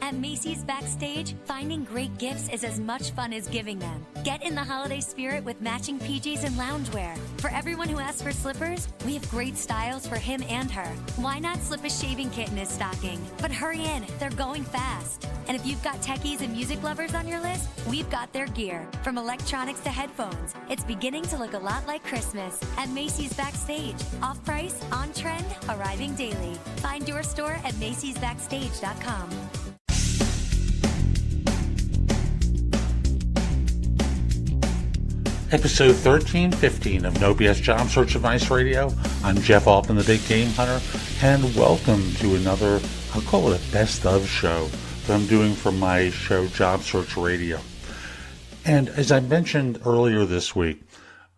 At Macy's Backstage, finding great gifts is as much fun as giving them. Get in the holiday spirit with matching PJs and loungewear. For everyone who asks for slippers, we have great styles for him and her. Why not slip a shaving kit in his stocking? But hurry in, they're going fast. And if you've got techies and music lovers on your list, we've got their gear. From electronics to headphones, it's beginning to look a lot like Christmas at Macy's Backstage. Off price, on trend, arriving daily. Find your store at macysbackstage.com. Episode 1315 of No BS Job Search Advice Radio. I'm Jeff Altman, the Big Game Hunter, and welcome to another, I'll call it a best of show that I'm doing for my show Job Search Radio. And as I mentioned earlier this week,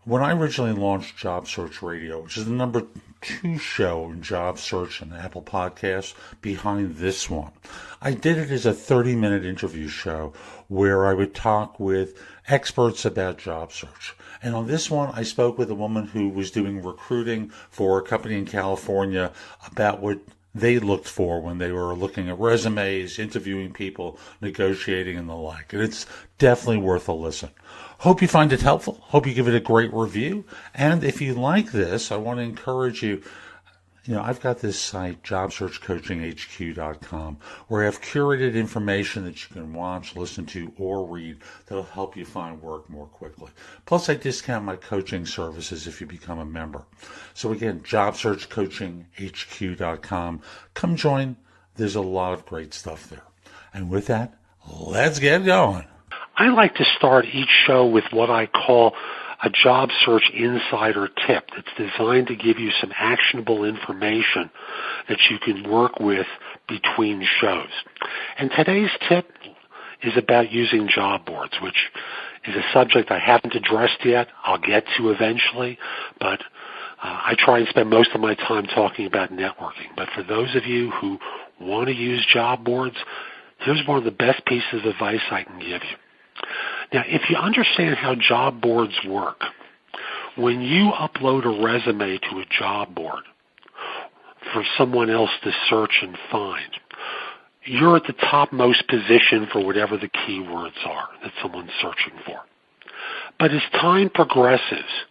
when I originally launched Job Search Radio, which is the number 2 show in job search and Apple Podcasts behind this one, I did it as a 30-minute interview show where I would talk with experts about job search. And on this one, I spoke with a woman who was doing recruiting for a company in California about what they looked for when they were looking at resumes, interviewing people, negotiating, and the like. And it's definitely worth a listen. Hope you find it helpful. Hope you give it a great review. And if you like this, I want to encourage you. I've got this site, jobsearchcoachinghq.com, where I have curated information that you can watch, listen to, or read that'll help you find work more quickly. Plus, I discount my coaching services if you become a member. So again, jobsearchcoachinghq.com. Come join. There's a lot of great stuff there. And with that, let's get going. I like to start each show with what I call a job search insider tip that's designed to give you some actionable information that you can work with between shows. And today's tip is about using job boards, which is a subject I haven't addressed yet. I'll get to eventually, but I try and spend most of my time talking about networking. But for those of you who want to use job boards, here's one of the best pieces of advice I can give you. Now, if you understand how job boards work, when you upload a resume to a job board for someone else to search and find, you're at the topmost position for whatever the keywords are that someone's searching for. But as time progresses,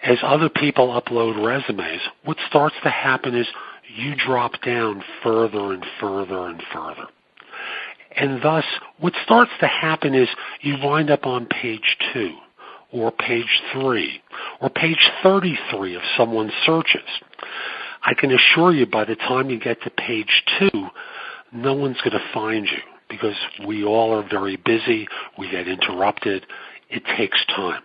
as other people upload resumes, what starts to happen is you drop down further and further and further. And thus, what starts to happen is you wind up on page 2, or page 3, or page 33 of someone's searches. I can assure you by the time you get to page 2, no one's going to find you because we all are very busy. We get interrupted. It takes time.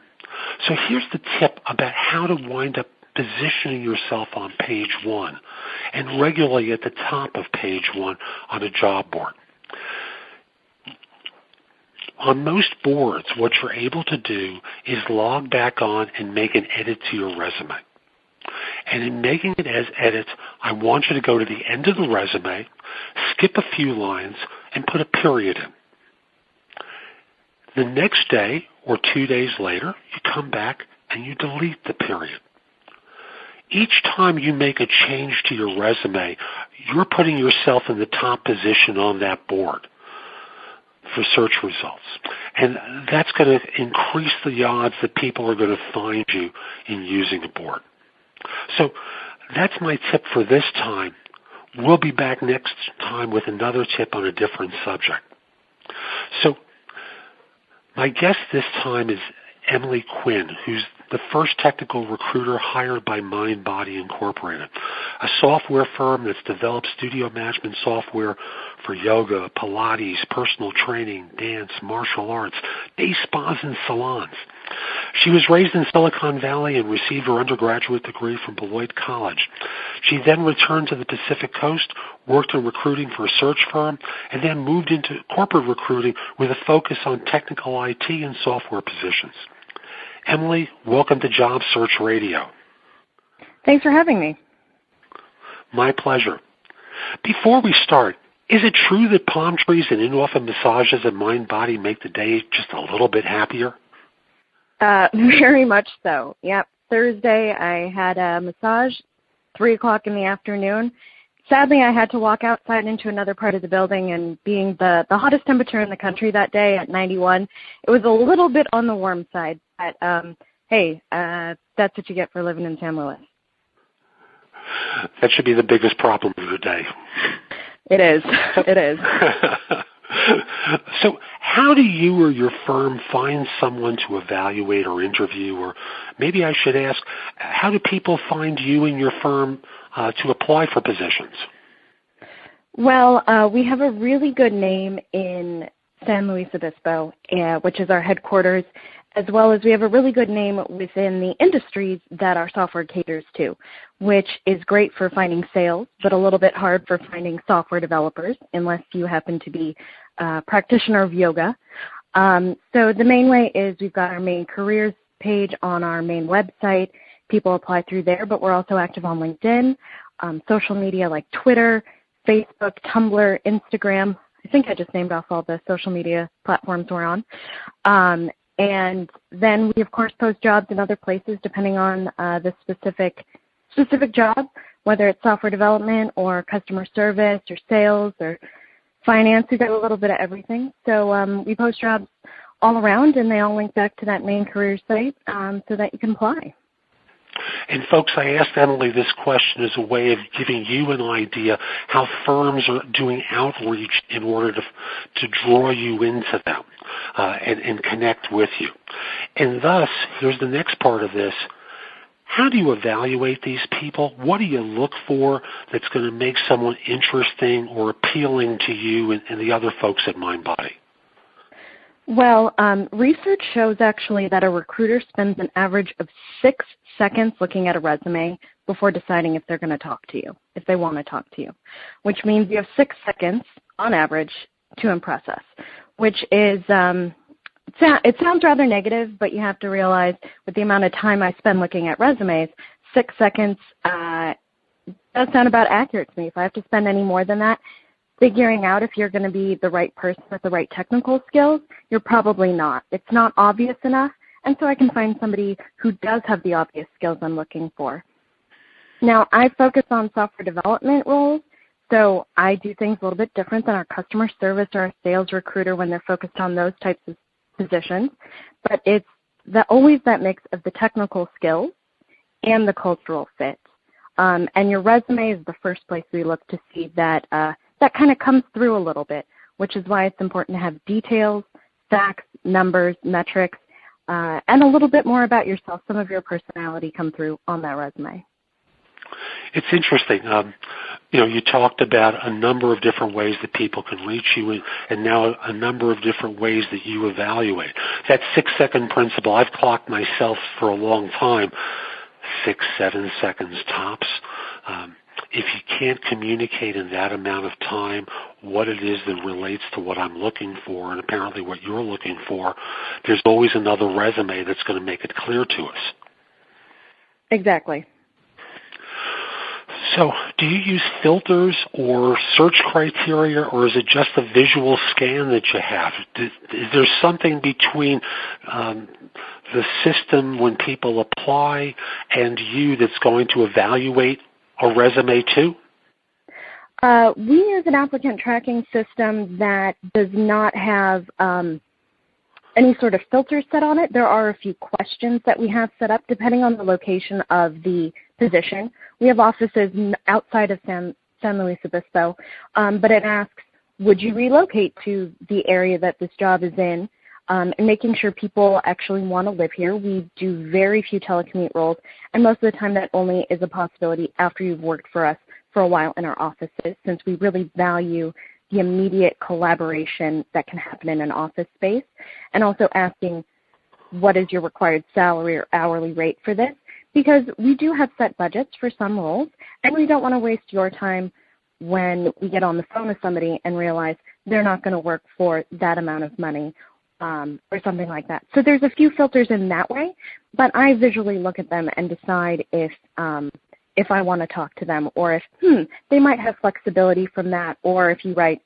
So here's the tip about how to wind up positioning yourself on page 1 and regularly at the top of page 1 on a job board. On most boards, what you're able to do is log back on and make an edit to your resume. And in making it as edits, I want you to go to the end of the resume, skip a few lines, and put a period in. The next day or 2 days later, you come back and you delete the period. Each time you make a change to your resume, you're putting yourself in the top position on that board for search results. And that's going to increase the odds that people are going to find you in using a board. So that's my tip for this time. We'll be back next time with another tip on a different subject. So my guest this time is Emily Quinn, who's the first technical recruiter hired by MindBody Incorporated, a software firm that's developed studio management software for yoga, Pilates, personal training, dance, martial arts, day spas, and salons. She was raised in Silicon Valley and received her undergraduate degree from Beloit College. She then returned to the Pacific Coast, worked in recruiting for a search firm, and then moved into corporate recruiting with a focus on technical IT and software positions. Emily, welcome to Job Search Radio. Thanks for having me. My pleasure. Before we start, is it true that palm trees and in-office massages at MindBody make the day just a little bit happier? Very much so. Yep. Thursday I had a massage, 3 o'clock in the afternoon. sadly, I had to walk outside into another part of the building, and being the hottest temperature in the country that day at 91, it was a little bit on the warm side. But, hey, that's what you get for living in San Luis. That should be the biggest problem of your day. It is. It is. So how do you or your firm find someone to evaluate or interview? Or maybe I should ask, how do people find you and your firm to apply for positions? Well, we have a really good name in San Luis Obispo, which is our headquarters, as well as we have a really good name within the industries that our software caters to, which is great for finding sales, but a little bit hard for finding software developers, unless you happen to be a practitioner of yoga. So the main way is we've got our main careers page on our main website. People apply through there, but we're also active on LinkedIn, social media like Twitter, Facebook, Tumblr, Instagram. I think I just named off all the social media platforms we're on. And then we, of course, post jobs in other places depending on the specific job, whether it's software development or customer service or sales or finance. We've got a little bit of everything. So we post jobs all around, and they all link back to that main career site so that you can apply. And folks, I asked Emily this question as a way of giving you an idea how firms are doing outreach in order to draw you into them and connect with you. And thus, here's the next part of this. How do you evaluate these people? What do you look for that's going to make someone interesting or appealing to you and the other folks at MindBody? Well, research shows actually that a recruiter spends an average of 6 seconds looking at a resume before deciding if they're going to talk to you, if they want to talk to you, which means you have 6 seconds on average to impress us, which is, it sounds rather negative, but you have to realize with the amount of time I spend looking at resumes, 6 seconds does sound about accurate to me. If I have to spend any more than that, figuring out if you're going to be the right person with the right technical skills, you're probably not. It's not obvious enough, and so I can find somebody who does have the obvious skills I'm looking for. Now, I focus on software development roles, so I do things a little bit different than our customer service or our sales recruiter when they're focused on those types of positions, but it's always that mix of the technical skills and the cultural fit. And your resume is the first place we look to see that that kind of comes through a little bit, which is why it's important to have details, facts, numbers, metrics, and a little bit more about yourself, some of your personality come through on that resume. It's interesting. You talked about a number of different ways that people can reach you and now a number of different ways that you evaluate. That 6-second principle, I've clocked myself for a long time, 6-7 seconds tops. If you can't communicate in that amount of time what it is that relates to what I'm looking for and apparently what you're looking for, there's always another resume that's going to make it clear to us. Exactly. So do you use filters or search criteria, or is it just a visual scan that you have? Is there something between the system when people apply and you that's going to evaluate a resume too? We use an applicant tracking system that does not have any sort of filter set on it. There are a few questions that we have set up depending on the location of the position. We have offices outside of San Luis Obispo, but it asks, would you relocate to the area that this job is in? And making sure people actually want to live here. We do very few telecommute roles, and most of the time that only is a possibility after you've worked for us for a while in our offices, since we really value the immediate collaboration that can happen in an office space, and also asking what is your required salary or hourly rate for this, because we do have set budgets for some roles, and we don't want to waste your time when we get on the phone with somebody and realize they're not going to work for that amount of money or something like that. So there's a few filters in that way, but I visually look at them and decide if I want to talk to them, or if they might have flexibility from that, or if you write,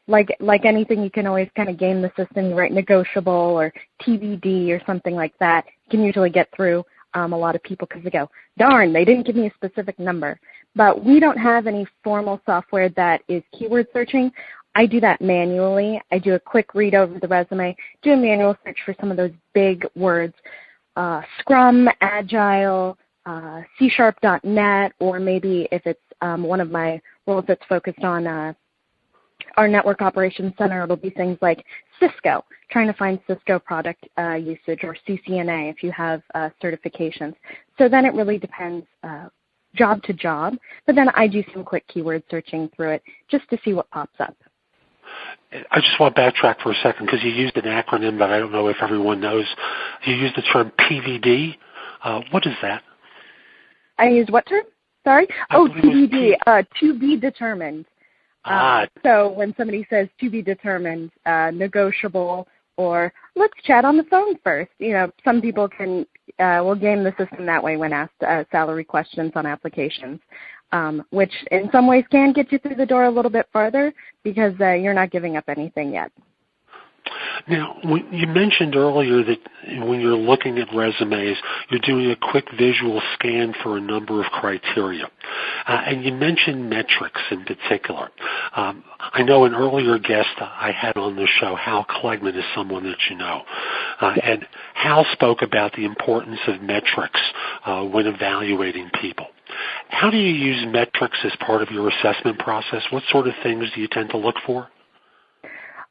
like anything, you can always kind of game the system. You write negotiable or TBD or something like that. You can usually get through a lot of people because they go, darn, they didn't give me a specific number. but we don't have any formal software that is keyword searching. I do that manually. I do a quick read over the resume, do a manual search for some of those big words, Scrum, Agile, C#.net, or maybe if it's one of my roles that's focused on our network operations center, it'll be things like Cisco, trying to find Cisco product usage, or CCNA if you have certifications. So then it really depends job to job, but then I do some quick keyword searching through it just to see what pops up. I just want to backtrack for a second because you used an acronym that I don't know if everyone knows. You used the term PVD. What is that? I used what term? Sorry? TBD, to be determined. So when somebody says to be determined, negotiable, or let's chat on the phone first. Some people will game the system that way when asked salary questions on applications, which in some ways can get you through the door a little bit farther because you're not giving up anything yet. Now, you mentioned earlier that when you're looking at resumes, you're doing a quick visual scan for a number of criteria. And you mentioned metrics in particular. I know an earlier guest I had on the show, Hal Klegman, is someone that you know. And Hal spoke about the importance of metrics when evaluating people. How do you use metrics as part of your assessment process? What sort of things do you tend to look for?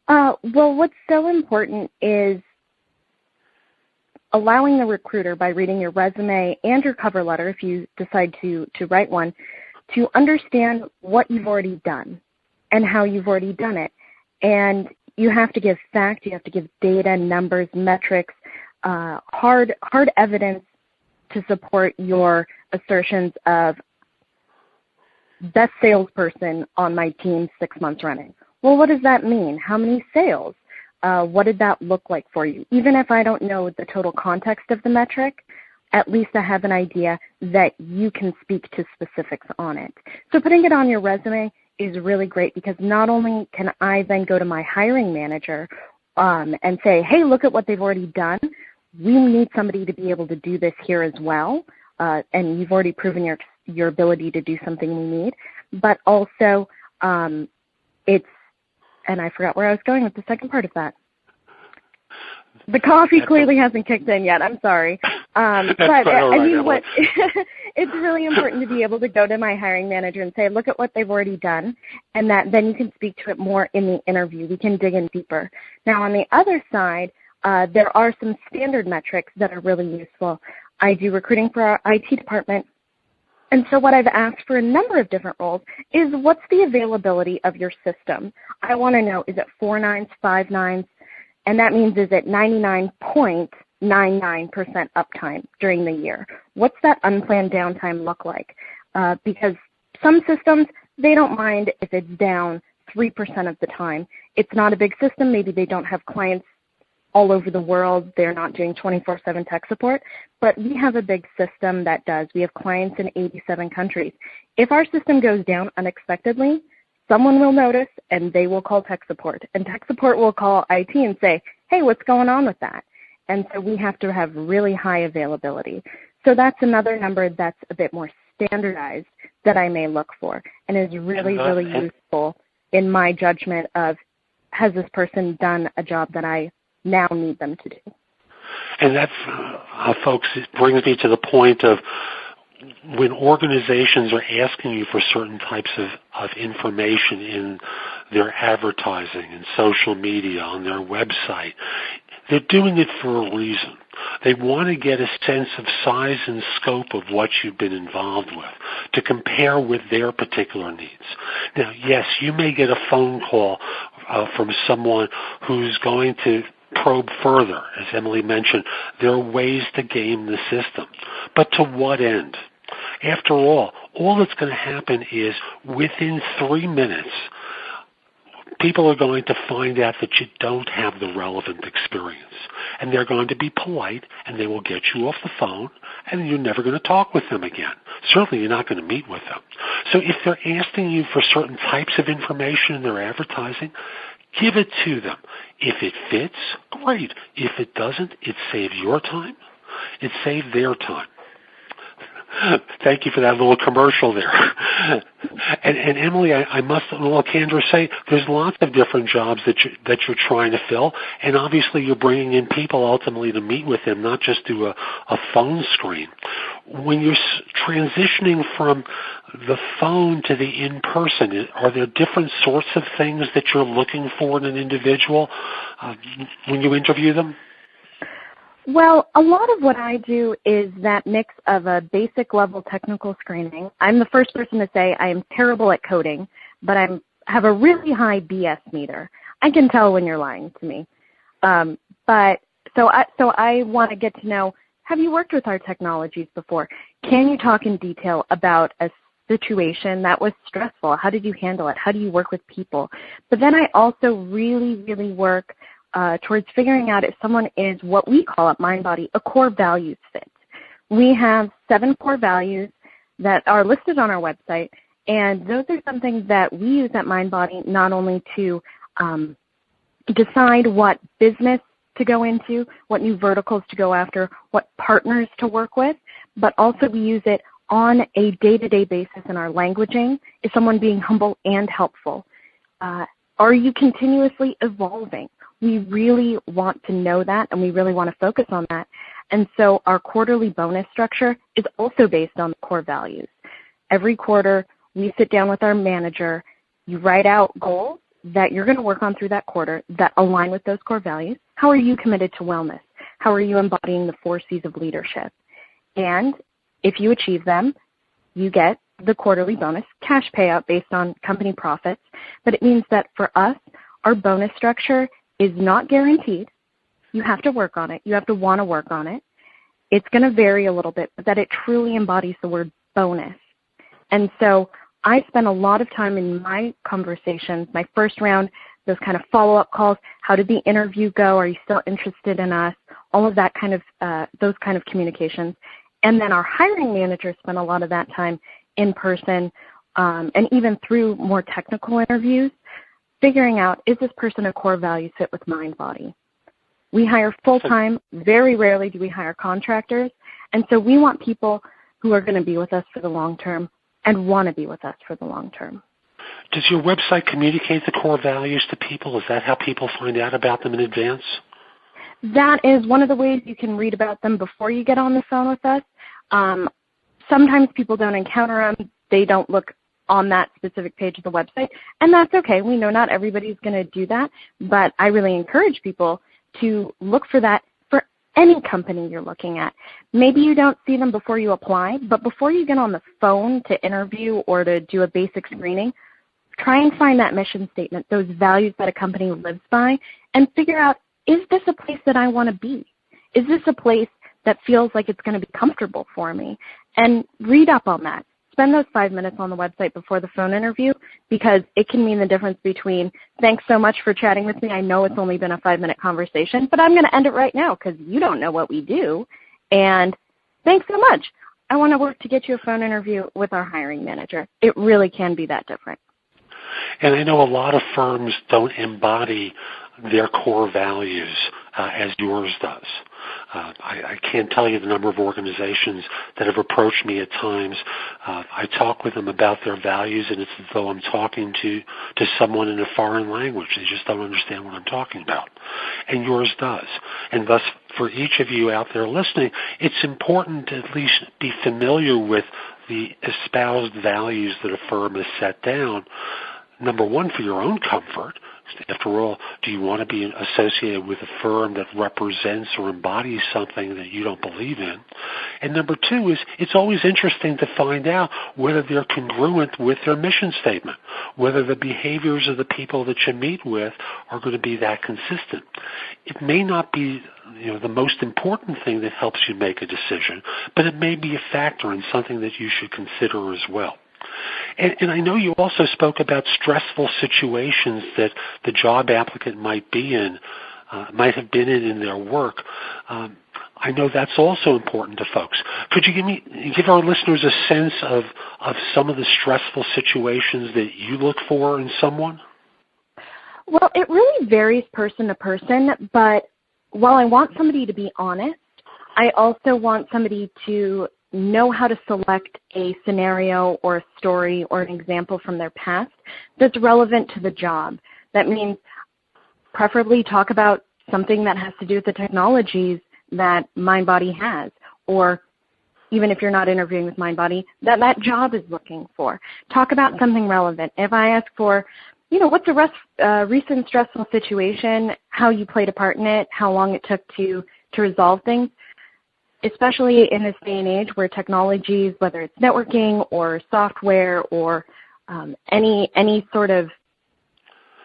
Well, what's so important is allowing the recruiter, by reading your resume and your cover letter, if you decide to write one, to understand what you've already done and how you've already done it. And you have to give fact, you have to give data, numbers, metrics, hard evidence to support your assertions of best salesperson on my team 6 months running. Well, what does that mean? How many sales? What did that look like for you? Even if I don't know the total context of the metric, at least I have an idea that you can speak to specifics on it. So putting it on your resume is really great because not only can I then go to my hiring manager and say, hey, look at what they've already done. We need somebody to be able to do this here as well, and you've already proven your ability to do something we need. But also and I forgot where I was going with the second part of that. The coffee clearly hasn't kicked in yet. I'm sorry. But I mean, it's really important to be able to go to my hiring manager and say, look at what they've already done, and that then you can speak to it more in the interview. We can dig in deeper. Now, on the other side, there are some standard metrics that are really useful. I do recruiting for our IT department. And so what I've asked for a number of different roles is what's the availability of your system? I want to know, is it 4 nines, 5 nines? And that means is it 99.99% uptime during the year? What's that unplanned downtime look like? Because some systems, they don't mind if it's down 3% of the time. It's not a big system. Maybe they don't have clients all over the world. They're not doing 24/7 tech support, but we have a big system that does. We have clients in 87 countries. If our system goes down unexpectedly, someone will notice and they will call tech support, and tech support will call IT and say, hey, what's going on with that? And so we have to have really high availability. So that's another number that's a bit more standardized that I may look for and is really, really useful in my judgment of, has this person done a job that I now need them to do? And that's, folks, it brings me to the point of when organizations are asking you for certain types of information in their advertising and social media, on their website, they're doing it for a reason. They want to get a sense of size and scope of what you've been involved with to compare with their particular needs. Now, yes, you may get a phone call from someone who's going to probe further. As Emily mentioned, there are ways to game the system. But to what end? After all that's going to happen is within 3 minutes, people are going to find out that you don't have the relevant experience. And they're going to be polite, and they will get you off the phone, and you're never going to talk with them again. Certainly you're not going to meet with them. So if they're asking you for certain types of information in their advertising, give it to them. If it fits, great. If it doesn't, it saves your time. It saves their time. Thank you for that little commercial there. And Emily, I must, in all candor, say there's lots of different jobs that you're trying to fill, and obviously you're bringing in people ultimately to meet with them, not just through a phone screen. When you're transitioning from the phone to the in-person, are there different sorts of things that you're looking for in an individual when you interview them? Well, a lot of what I do is that mix of a basic level technical screening. I'm the first person to say I am terrible at coding, but I have a really high BS meter. I can tell when you're lying to me. But so I want to get to know, have you worked with our technologies before? Can you talk in detail about a situation that was stressful? How did you handle it? How do you work with people? But then I also really, really work towards figuring out if someone is what we call at MindBody a core values fit. We have 7 core values that are listed on our website, and those are something that we use at MindBody not only to decide what business to go into, what new verticals to go after, what partners to work with, but also we use it on a day-to-day basis in our languaging. Is someone being humble and helpful? Are you continuously evolving? We really want to know that, and we really want to focus on that. And so our quarterly bonus structure is also based on the core values. Every quarter, we sit down with our manager. You write out goals that you're going to work on through that quarter that align with those core values. How are you committed to wellness? How are you embodying the 4 C's of leadership? And if you achieve them, you get the quarterly bonus cash payout based on company profits. But it means that for us, our bonus structure is not guaranteed. You have to work on it. You have to want to work on it. It's going to vary a little bit, but that it truly embodies the word bonus. And so I spend a lot of time in my conversations, my first round, those kind of follow-up calls. How did the interview go? Are you still interested in us? All of that kind of, those kind of communications. And then our hiring managers spend a lot of that time in person and even through more technical interviews, figuring out, is this person a core value fit with MindBody? We hire full-time. Very rarely do we hire contractors. And so we want people who are going to be with us for the long term and want to be with us for the long term. Does your website communicate the core values to people? Is that how people find out about them in advance? That is one of the ways you can read about them before you get on the phone with us. Sometimes people don't encounter them. They don't look on that specific page of the website, and that's okay. We know not everybody's going to do that, but I really encourage people to look for that for any company you're looking at. Maybe you don't see them before you apply, but before you get on the phone to interview or to do a basic screening, try and find that mission statement, those values that a company lives by, and figure out, is this a place that I want to be? Is this a place that feels like it's going to be comfortable for me? And read up on that. Spend those 5 minutes on the website before the phone interview, because it can mean the difference between, thanks so much for chatting with me. I know it's only been a 5-minute conversation, but I'm going to end it right now because you don't know what we do. And thanks so much. I want to work to get you a phone interview with our hiring manager. It really can be that different. And I know a lot of firms don't embody their core values as yours does. I can't tell you the number of organizations that have approached me at times. I talk with them about their values, and it's as though I'm talking to someone in a foreign language. They just don't understand what I'm talking about. And yours does. And thus, for each of you out there listening, it's important to at least be familiar with the espoused values that a firm has set down. Number one, for your own comfort. After all, do you want to be associated with a firm that represents or embodies something that you don't believe in? And number two is, it's always interesting to find out whether they're congruent with their mission statement, whether the behaviors of the people that you meet with are going to be that consistent. It may not be the most important thing that helps you make a decision, but it may be a factor in something that you should consider as well. And I know you also spoke about stressful situations that the job applicant might be in, might have been in their work. I know that's also important to folks. Could you give our listeners a sense of some of the stressful situations that you look for in someone? Well, it really varies person to person, but while I want somebody to be honest, I also want somebody to know how to select a scenario or a story or an example from their past that's relevant to the job. That means preferably talk about something that has to do with the technologies that MindBody has, or even if you're not interviewing with MindBody, that job is looking for. Talk about something relevant. If I ask for, what's a recent stressful situation, how you played a part in it, how long it took to resolve things, especially in this day and age where technologies, whether it's networking or software or any sort of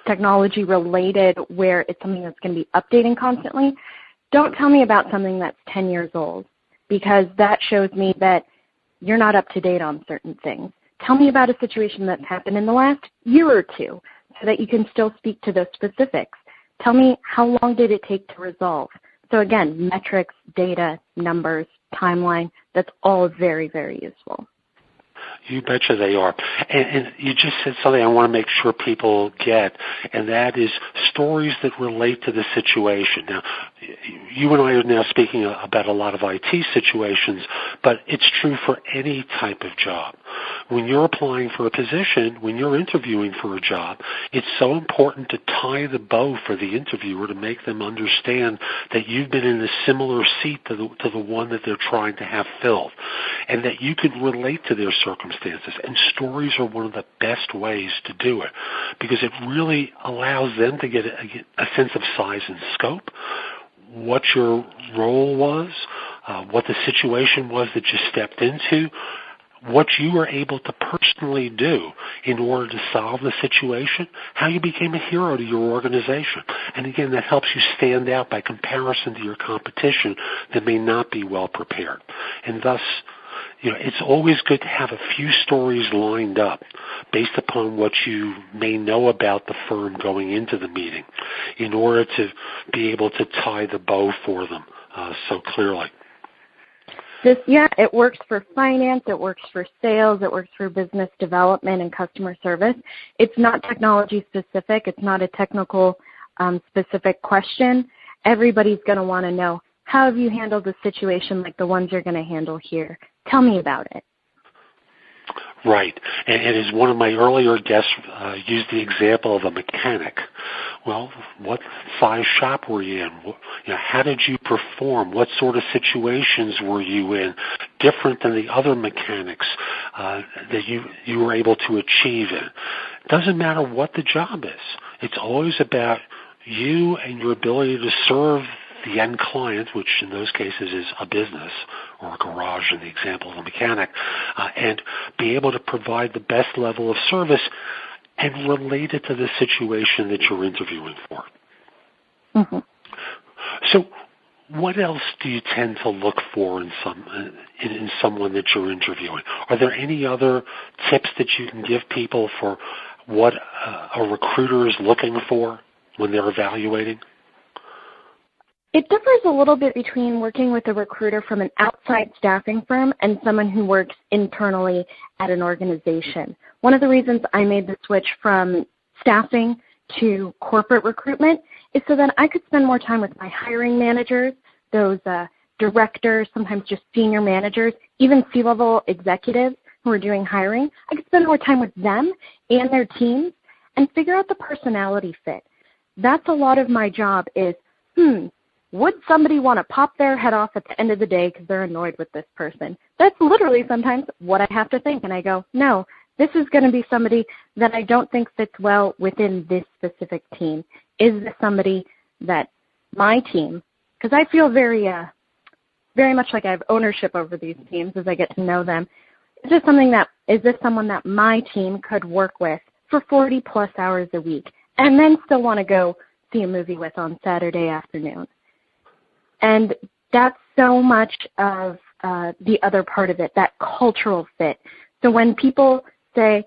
technology related where it's something that's going to be updating constantly, don't tell me about something that's 10 years old, because that shows me that you're not up to date on certain things. Tell me about a situation that's happened in the last year or two so that you can still speak to those specifics. Tell me how long did it take to resolve. So again, metrics, data, numbers, timeline, that's all very, very useful. You betcha they are. And you just said something I want to make sure people get, and that is stories that relate to the situation. Now, you and I are now speaking about a lot of IT situations, but it's true for any type of job. When you're applying for a position, when you're interviewing for a job, it's so important to tie the bow for the interviewer to make them understand that you've been in a similar seat to the one that they're trying to have filled, and that you can relate to their circumstances. And stories are one of the best ways to do it, because it really allows them to get a sense of size and scope, what your role was, what the situation was that you stepped into, what you were able to personally do in order to solve the situation, how you became a hero to your organization. And again, that helps you stand out by comparison to your competition that may not be well prepared. And thus, it's always good to have a few stories lined up based upon what you may know about the firm going into the meeting in order to be able to tie the bow for them so clearly. It works for finance, it works for sales, it works for business development and customer service. It's not technology specific. It's not a technical specific question. Everybody's going to want to know, how have you handled a situation like the ones you're going to handle here? Tell me about it. Right. And as one of my earlier guests used the example of a mechanic. Well, what size shop were you in? How did you perform? What sort of situations were you in different than the other mechanics that you were able to achieve in? It doesn't matter what the job is. It's always about you and your ability to serve the end client, which in those cases is a business or a garage in the example of a mechanic, and be able to provide the best level of service and relate it to the situation that you're interviewing for. Mm-hmm. So what else do you tend to look for in someone that you're interviewing? Are there any other tips that you can give people for what a recruiter is looking for when they're evaluating? It differs a little bit between working with a recruiter from an outside staffing firm and someone who works internally at an organization. One of the reasons I made the switch from staffing to corporate recruitment is so that I could spend more time with my hiring managers, those directors, sometimes just senior managers, even C-level executives who are doing hiring. I could spend more time with them and their teams and figure out the personality fit. That's a lot of my job is, would somebody want to pop their head off at the end of the day because they're annoyed with this person? That's literally sometimes what I have to think. And I go, no, this is going to be somebody that I don't think fits well within this specific team. Is this somebody that my team, because I feel very much like I have ownership over these teams as I get to know them. Is this someone that my team could work with for 40 plus hours a week and then still want to go see a movie with on Saturday afternoon? And that's so much of the other part of it, that cultural fit. So when people say,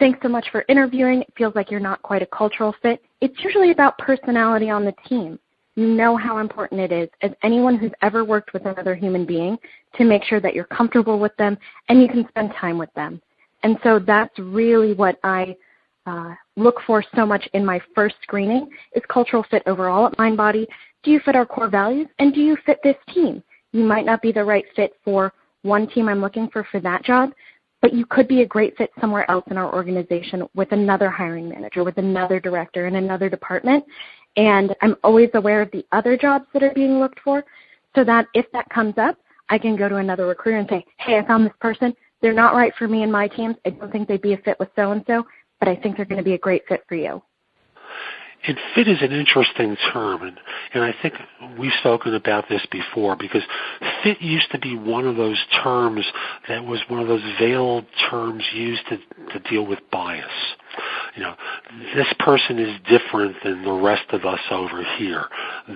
thanks so much for interviewing, it feels like you're not quite a cultural fit, it's usually about personality on the team. You know how important it is, as anyone who's ever worked with another human being, to make sure that you're comfortable with them and you can spend time with them. And so that's really what I look for so much in my first screening, is cultural fit overall at MindBody. Do you fit our core values, and do you fit this team? You might not be the right fit for one team I'm looking for that job, but you could be a great fit somewhere else in our organization with another hiring manager, with another director in another department. And I'm always aware of the other jobs that are being looked for, so that if that comes up, I can go to another recruiter and say, hey, I found this person. They're not right for me and my teams. I don't think they'd be a fit with so-and-so, but I think they're going to be a great fit for you. And fit is an interesting term, and I think we've spoken about this before, because fit used to be one of those terms that was one of those veiled terms used to deal with bias. You know, this person is different than the rest of us over here.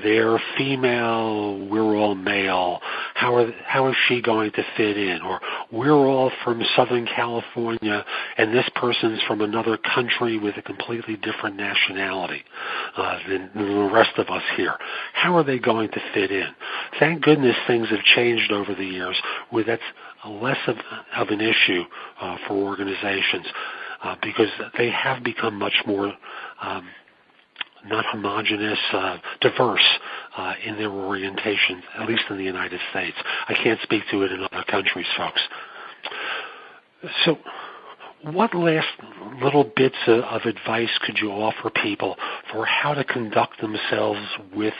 They're female, we're all male. How is she going to fit in? Or we're all from Southern California, and this person's from another country with a completely different nationality than the rest of us here. How are they going to fit in? Thank goodness things have changed over the years, where that's less of an issue for organizations. Because they have become much more not homogeneous, diverse in their orientation, at least in the United States. I can't speak to it in other countries, folks. So what last little bits of advice could you offer people for how to conduct themselves with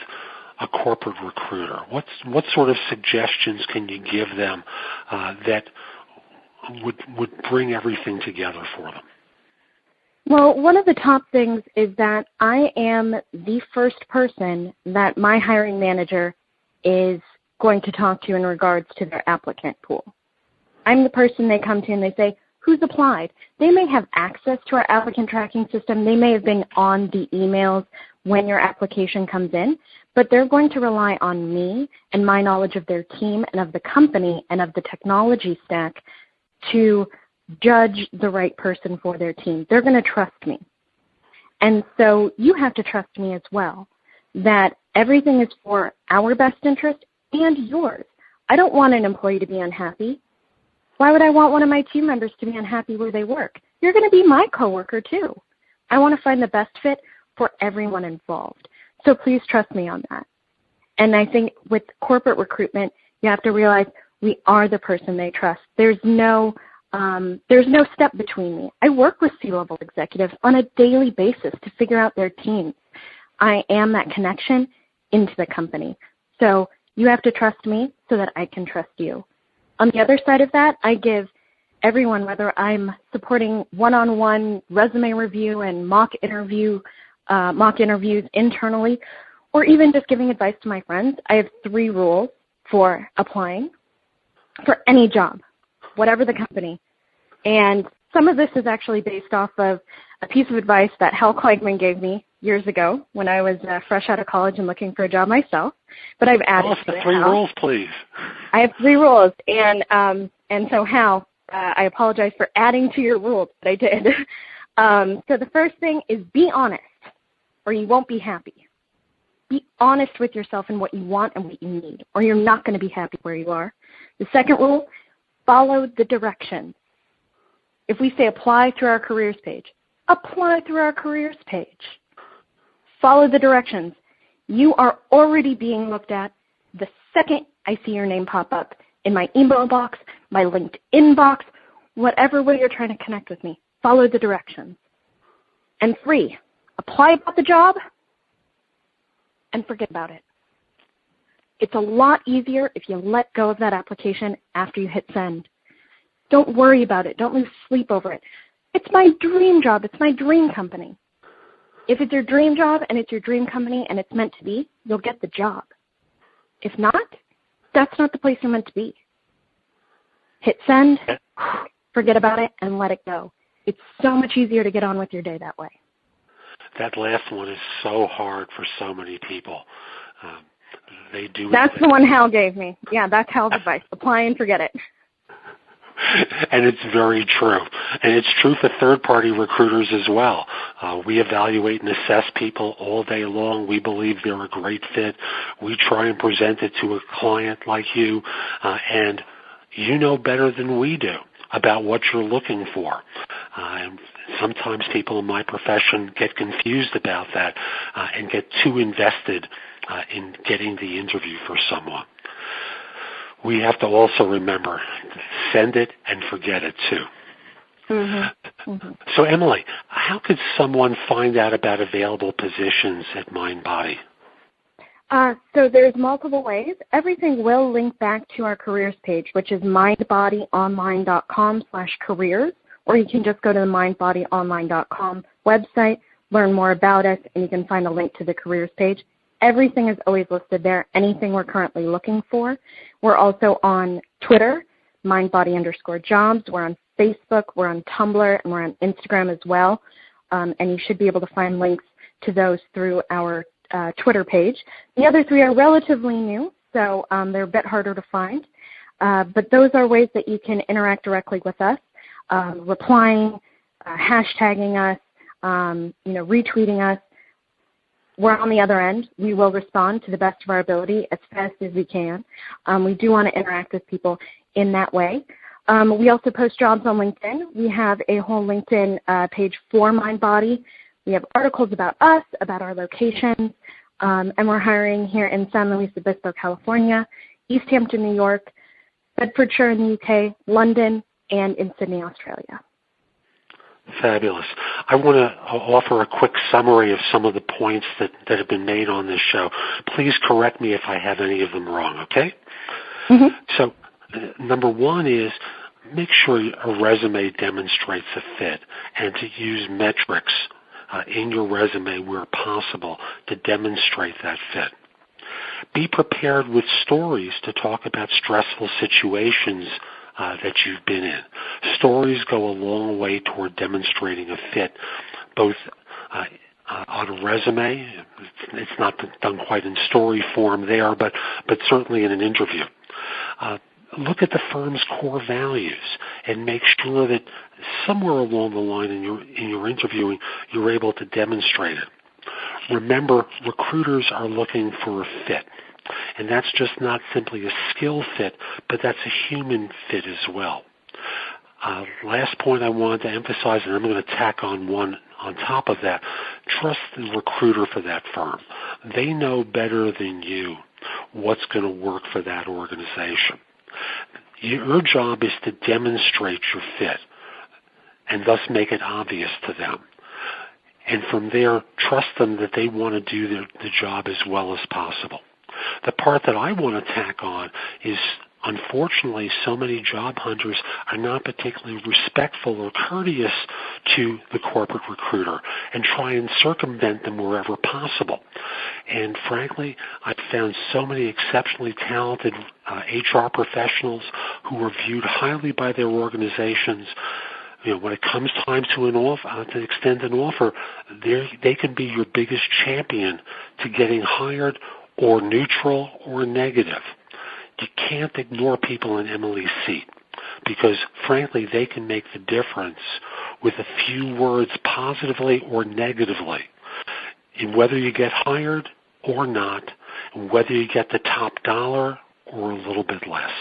a corporate recruiter? What sort of suggestions can you give them that would bring everything together for them? Well, one of the top things is that I am the first person that my hiring manager is going to talk to in regards to their applicant pool. I'm the person they come to and they say, who's applied? They may have access to our applicant tracking system. They may have been on the emails when your application comes in, but they're going to rely on me and my knowledge of their team and of the company and of the technology stack to judge the right person for their team. They're going to trust me. And so you have to trust me as well, that everything is for our best interest and yours. I don't want an employee to be unhappy. Why would I want one of my team members to be unhappy where they work? You're going to be my coworker too. I want to find the best fit for everyone involved. So please trust me on that. And I think with corporate recruitment, you have to realize we are the person they trust. There's no step between me. I work with C-level executives on a daily basis to figure out their teams. I am that connection into the company. So you have to trust me so that I can trust you. On the other side of that, I give everyone, whether I'm supporting one-on-one resume review and mock interviews internally, or even just giving advice to my friends, I have 3 rules for applying for any job, whatever the company. And some of this is actually based off of a piece of advice that Hal Kleigman gave me years ago when I was fresh out of college and looking for a job myself. But I've added to it. 3 rules, please. I have 3 rules. And so, Hal, I apologize for adding to your rules, but I did. So the first thing is be honest, or you won't be happy. Be honest with yourself and what you want and what you need, or you're not going to be happy where you are. The second rule, follow the directions. If we say apply through our careers page, apply through our careers page. Follow the directions. You are already being looked at the second I see your name pop up in my email box, my LinkedIn box, whatever way you're trying to connect with me. Follow the directions. And 3, apply about the job and forget about it. It's a lot easier if you let go of that application after you hit send. Don't worry about it. Don't lose sleep over it. It's my dream job. It's my dream company. If it's your dream job and it's your dream company and it's meant to be, you'll get the job. If not, that's not the place you're meant to be. Hit send, forget about it, and let it go. It's so much easier to get on with your day that way. That last one is so hard for so many people. They do. That's the one Hal gave me. Yeah, that's Hal's advice. Apply and forget it. And it's very true. And it's true for third-party recruiters as well. We evaluate and assess people all day long. We believe they're a great fit. We try and present it to a client like you, and you know better than we do about what you're looking for. And sometimes people in my profession get confused about that and get too invested in getting the interview for someone. we have to also remember, send it and forget it too. Mm-hmm. Mm-hmm. So Emily, how could someone find out about available positions at MindBody? So there's multiple ways. Everything will link back to our careers page, which is mindbodyonline.com/careers, or you can just go to the mindbodyonline.com website, learn more about us, and you can find a link to the careers page. Everything is always listed there, anything we're currently looking for. We're also on Twitter, mindbody_jobs. We're on Facebook, we're on Tumblr, and we're on Instagram as well. And you should be able to find links to those through our Twitter page. The other three are relatively new, so they're a bit harder to find. But those are ways that you can interact directly with us, replying, hashtagging us, retweeting us. We're on the other end. We will respond to the best of our ability as fast as we can. We do want to interact with people in that way. We also post jobs on LinkedIn. We have a whole LinkedIn page for MindBody. We have articles about us, about our locations, and we're hiring here in San Luis Obispo, California, East Hampton, New York, Bedfordshire in the UK, London, and in Sydney, Australia. Fabulous. I want to offer a quick summary of some of the points that have been made on this show. Please correct me if I have any of them wrong, okay? Mm-hmm. So number one is make sure a resume demonstrates a fit and to use metrics in your resume where possible to demonstrate that fit. Be prepared with stories to talk about stressful situations that you've been in. Stories go a long way toward demonstrating a fit, both on a resume. It's not done quite in story form there, but certainly in an interview. Look at the firm's core values and make sure that somewhere along the line in your interviewing, you're able to demonstrate it. Remember, recruiters are looking for a fit. And that's just not simply a skill fit, but that's a human fit as well. Last point I wanted to emphasize, and I'm going to tack on one on top of that, trust the recruiter for that firm. They know better than you what's going to work for that organization. Your job is to demonstrate your fit and thus make it obvious to them. And from there, trust them that they want to do the job as well as possible. The part that I want to tack on is, unfortunately, so many job hunters are not particularly respectful or courteous to the corporate recruiter and try and circumvent them wherever possible. And frankly, I've found so many exceptionally talented HR professionals who are viewed highly by their organizations. When it comes time to extend an offer, they can be your biggest champion to getting hired, or neutral or negative. You can't ignore people in Emily's seat because, frankly, they can make the difference with a few words positively or negatively in whether you get hired or not, and whether you get the top dollar or a little bit less.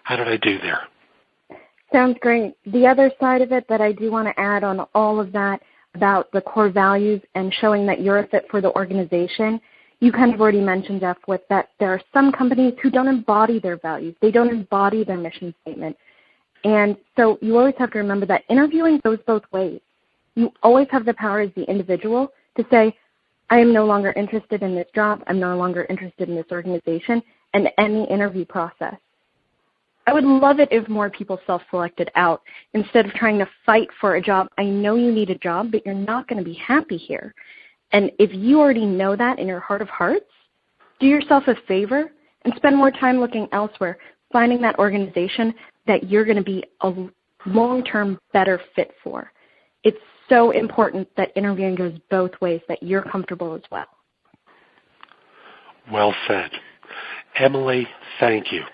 How did I do there? Sounds great. The other side of it that I do want to add on all of that about the core values and showing that you're a fit for the organization, you kind of already mentioned, Jeff, with that there are some companies who don't embody their values. They don't embody their mission statement. And so you always have to remember that interviewing goes both ways. You always have the power as the individual to say, I am no longer interested in this job. I'm no longer interested in this organization, and end the interview process. I would love it if more people self-selected out instead of trying to fight for a job. I know you need a job, but you're not going to be happy here. And if you already know that in your heart of hearts, do yourself a favor and spend more time looking elsewhere, finding that organization that you're going to be a long-term better fit for. It's so important that interviewing goes both ways, that you're comfortable as well. Well said. Emily, thank you.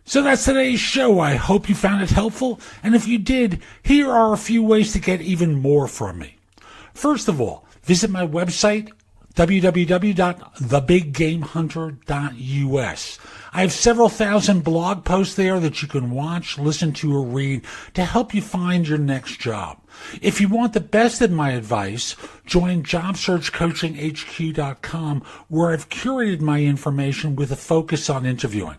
So that's today's show. I hope you found it helpful. And if you did, here are a few ways to get even more from me. First of all, visit my website, www.thebiggamehunter.us. I have several thousand blog posts there that you can watch, listen to, or read to help you find your next job. If you want the best of my advice, join JobSearchCoachingHQ.com, where I've curated my information with a focus on interviewing.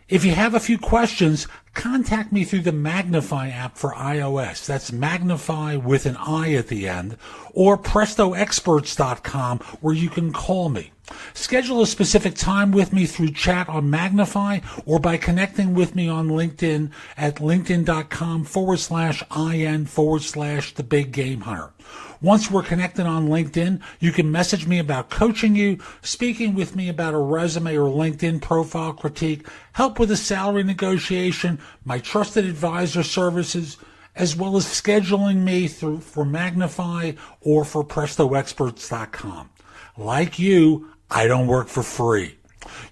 If you have a few questions, contact me through the Magnify app for iOS. That's Magnify with an I at the end, or PrestoExperts.com, where you can call me. Schedule a specific time with me through chat on Magnify or by connecting with me on LinkedIn at linkedin.com/IN/The Big Game Hunter. Once we're connected on LinkedIn, you can message me about coaching you, speaking with me about a resume or LinkedIn profile critique, help with a salary negotiation, my trusted advisor services, as well as scheduling me for Magnify or for PrestoExperts.com. Like you, I don't work for free.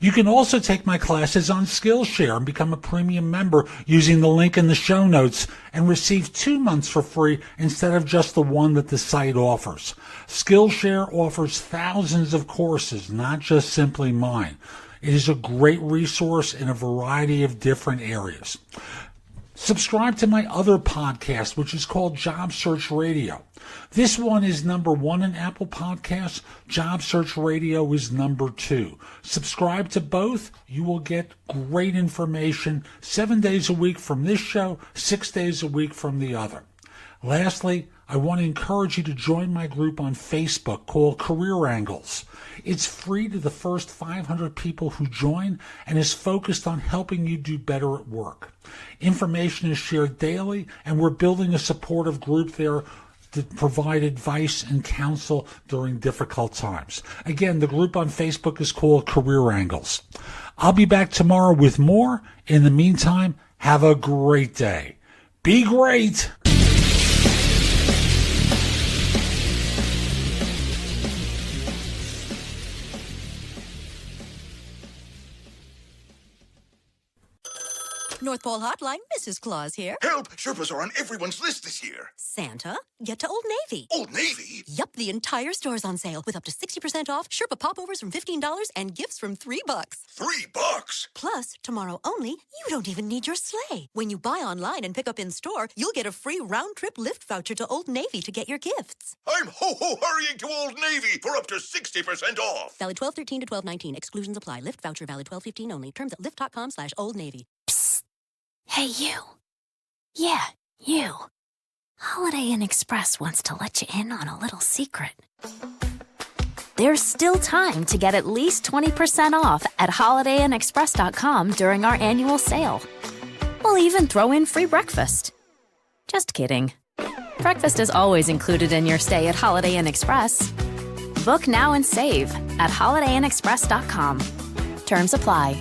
You can also take my classes on Skillshare and become a premium member using the link in the show notes and receive 2 months for free instead of just the one that the site offers. Skillshare offers thousands of courses, not just simply mine. It is a great resource in a variety of different areas. Subscribe to my other podcast, which is called Job Search Radio. This one is #1 in Apple Podcasts. Job Search Radio is #2. Subscribe to both. You will get great information 7 days a week from this show, 6 days a week from the other. Lastly, I want to encourage you to join my group on Facebook called Career Angles. It's free to the first 500 people who join and is focused on helping you do better at work. Information is shared daily, and we're building a supportive group there to provide advice and counsel during difficult times. Again, the group on Facebook is called Career Angles. I'll be back tomorrow with more. In the meantime, have a great day. Be great! North Pole Hotline, Mrs. Claus here. Help! Sherpas are on everyone's list this year. Santa, get to Old Navy. Old Navy? Yup, the entire store's on sale with up to 60% off, Sherpa popovers from $15, and gifts from $3. $3? Plus, tomorrow only, you don't even need your sleigh. When you buy online and pick up in store, you'll get a free round-trip lift voucher to Old Navy to get your gifts. I'm ho-ho hurrying to Old Navy for up to 60% off. Valid 12/13 to 12/19. Exclusions apply. Lift voucher valid 12/15 only. Terms at lyft.com/Old Navy. Hey, you. Yeah, you. Holiday Inn Express wants to let you in on a little secret. There's still time to get at least 20% off at holidayinexpress.com during our annual sale. We'll even throw in free breakfast. Just kidding. Breakfast is always included in your stay at Holiday Inn Express. Book now and save at holidayinexpress.com. Terms apply.